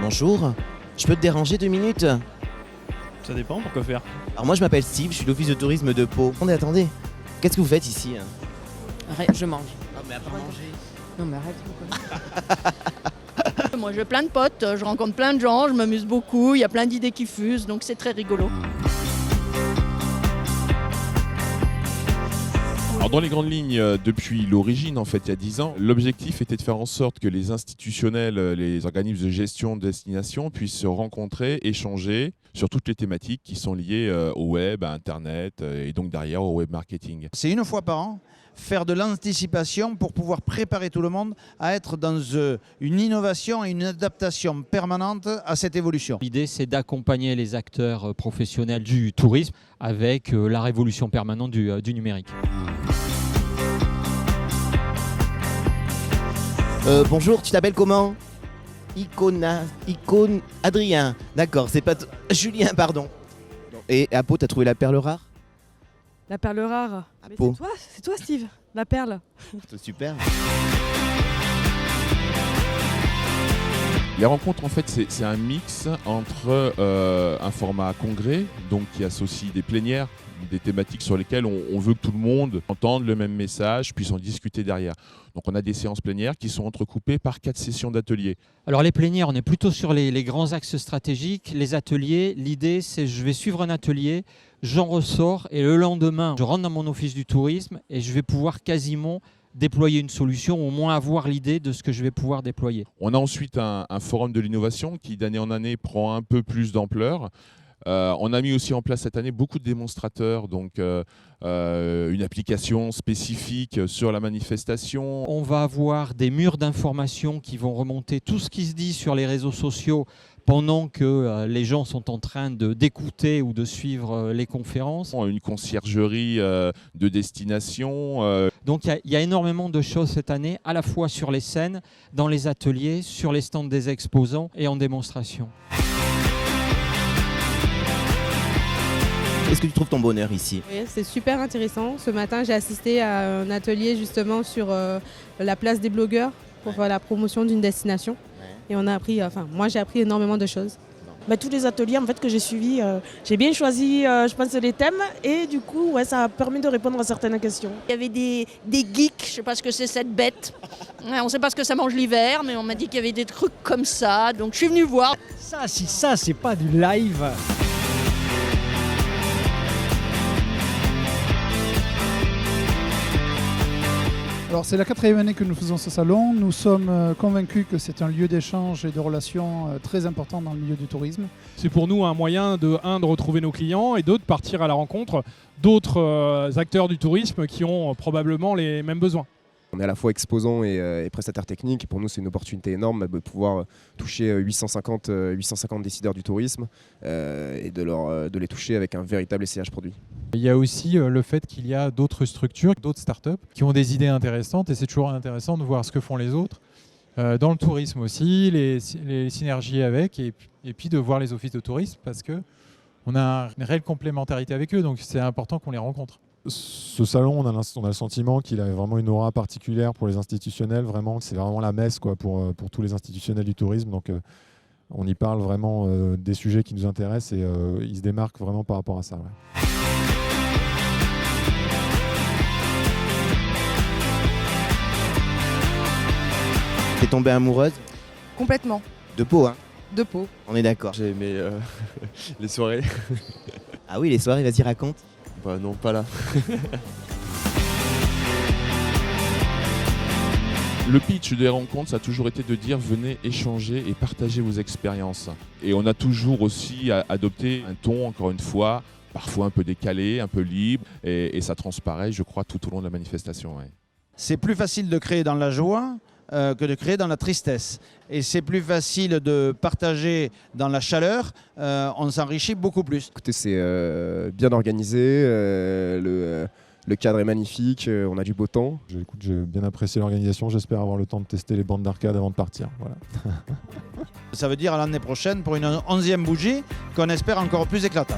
Bonjour, je peux te déranger 2 minutes? Ça dépend, pourquoi faire? Alors moi je m'appelle Steve, je suis de l'office de tourisme de Pau. Attendez, qu'est-ce que vous faites ici? Arrête, je mange. Ah mais à part manger. Non mais arrête. Moi j'ai plein de potes, je rencontre plein de gens, je m'amuse beaucoup, il y a plein d'idées qui fusent, donc c'est très rigolo. Alors dans les grandes lignes, depuis l'origine, en fait, il y a 10 ans, l'objectif était de faire en sorte que les institutionnels, les organismes de gestion de destination puissent se rencontrer, échanger sur toutes les thématiques qui sont liées au web, à Internet et donc derrière au web marketing. C'est une fois par an, faire de l'anticipation pour pouvoir préparer tout le monde à être dans une innovation et une adaptation permanente à cette évolution. L'idée, c'est d'accompagner les acteurs professionnels du tourisme avec la révolution permanente du numérique. Bonjour, tu t'appelles comment? Icône Adrien. D'accord, c'est pas... Julien, pardon. Et à Pau, t'as trouvé la perle rare? La perle rare. Mais Pau. c'est toi Steve, la perle. C'est super. Les rencontres, en fait, c'est un mix entre un format congrès, donc qui associe des plénières, des thématiques sur lesquelles on veut que tout le monde entende le même message, puisse en discuter derrière. Donc on a des séances plénières qui sont entrecoupées par 4 sessions d'ateliers. Alors les plénières, on est plutôt sur les grands axes stratégiques. Les ateliers, l'idée c'est je vais suivre un atelier, j'en ressors et le lendemain, je rentre dans mon office du tourisme et je vais pouvoir quasiment déployer une solution, au moins avoir l'idée de ce que je vais pouvoir déployer. On a ensuite un forum de l'innovation qui d'année en année prend un peu plus d'ampleur. On a mis aussi en place cette année beaucoup de démonstrateurs, donc une application spécifique sur la manifestation. On va avoir des murs d'information qui vont remonter tout ce qui se dit sur les réseaux sociaux pendant que les gens sont en train d'écouter ou de suivre les conférences. Une conciergerie de destination. Donc il y a énormément de choses cette année, à la fois sur les scènes, dans les ateliers, sur les stands des exposants et en démonstration. Est-ce que tu trouves ton bonheur ici? Oui, c'est super intéressant. Ce matin, j'ai assisté à un atelier justement sur la place des blogueurs pour la promotion d'une destination. Et on a appris, moi j'ai appris énormément de choses. Tous les ateliers en fait, que j'ai suivis, j'ai bien choisi je pense, les thèmes et du coup ça a permis de répondre à certaines questions. Il y avait des geeks, je ne sais pas ce que c'est cette bête, on ne sait pas ce que ça mange l'hiver, mais on m'a dit qu'il y avait des trucs comme ça, donc je suis venue voir. Ça, si ça c'est pas du live. Alors c'est la 4e année que nous faisons ce salon. Nous sommes convaincus que c'est un lieu d'échange et de relations très important dans le milieu du tourisme. C'est pour nous un moyen de retrouver nos clients et de partir à la rencontre d'autres acteurs du tourisme qui ont probablement les mêmes besoins. On est à la fois exposant et prestataire technique. Pour nous, c'est une opportunité énorme de pouvoir toucher 850 décideurs du tourisme et de les toucher avec un véritable essayage produit. Il y a aussi le fait qu'il y a d'autres structures, d'autres startups qui ont des idées intéressantes et c'est toujours intéressant de voir ce que font les autres. Dans le tourisme aussi, les synergies avec et puis de voir les offices de tourisme parce qu'on a une réelle complémentarité avec eux, donc c'est important qu'on les rencontre. Ce salon, on a le sentiment qu'il a vraiment une aura particulière pour les institutionnels, vraiment, c'est vraiment la messe quoi, pour tous les institutionnels du tourisme. Donc on y parle vraiment des sujets qui nous intéressent et il se démarque vraiment par rapport à ça. Ouais. T'es tombée amoureuse? Complètement. De Pau, hein? De Pau. On est d'accord. J'ai aimé les soirées. Ah oui, les soirées, vas-y, raconte. Bah non, pas là. Le pitch des rencontres, ça a toujours été de dire venez échanger et partager vos expériences. Et on a toujours aussi adopté un ton, encore une fois, parfois un peu décalé, un peu libre, et ça transparaît, je crois, tout au long de la manifestation. Ouais. C'est plus facile de créer dans la joie que de créer dans la tristesse. Et c'est plus facile de partager dans la chaleur, on s'enrichit beaucoup plus. Écoutez, c'est bien organisé, le cadre est magnifique, on a du beau temps. J'ai bien apprécié l'organisation, j'espère avoir le temps de tester les bandes d'arcade avant de partir. Voilà. Ça veut dire à l'année prochaine pour une 11e bougie qu'on espère encore plus éclatante.